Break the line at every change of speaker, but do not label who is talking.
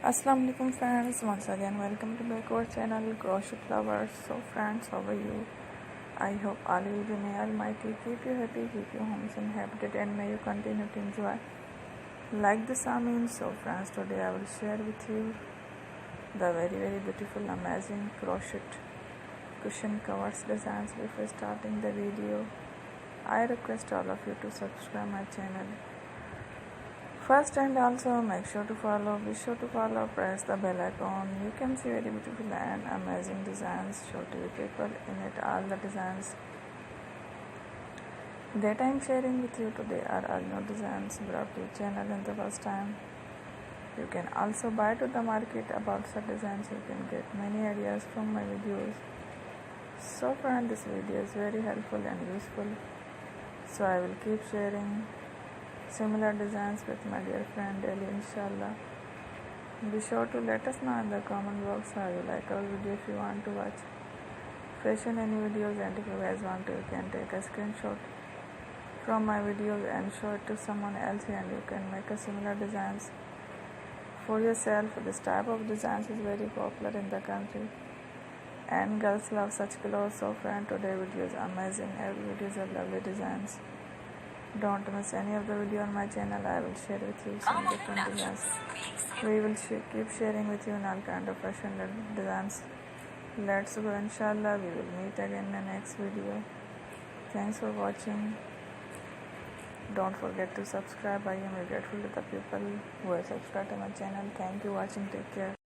Assalamu alaikum friends, once again welcome to back our channel Crochet Lovers. So friends, how are you? I hope all will be may Almighty keep you happy, keep your homes inhabited, and may you continue to enjoy like the Samin. So friends, today I will share with you the very beautiful amazing crochet cushion covers designs. Before starting the video, I request all of you to subscribe my channel first, and also be sure to follow, press the bell icon. You can see very beautiful and amazing designs show to you people in it. All the designs that I am sharing with you today are all new designs brought to your channel in the first time. You can also buy to the market about such designs. You can get many ideas from my videos. So friend, this video is very helpful and useful, so I will keep sharing similar designs with my dear friend daily, inshallah. Be sure to let us know in the comment box how you like our video. If you want to watch fashion any videos, and if you guys want to, you can take a screenshot from my videos and show it to someone else, and you can make a similar designs for yourself. This type of designs is very popular in the country and girls love such clothes. So friend, today video is amazing. Every video is a lovely designs. Don't miss any of the video on my channel. I will share with you some different designs. We will keep sharing with you in all kind of fashion designs. Let's go, inshallah. We will meet again in the next video. Thanks for watching. Don't forget to subscribe. I am grateful to the people who have subscribed to my channel. Thank you for watching. Take care.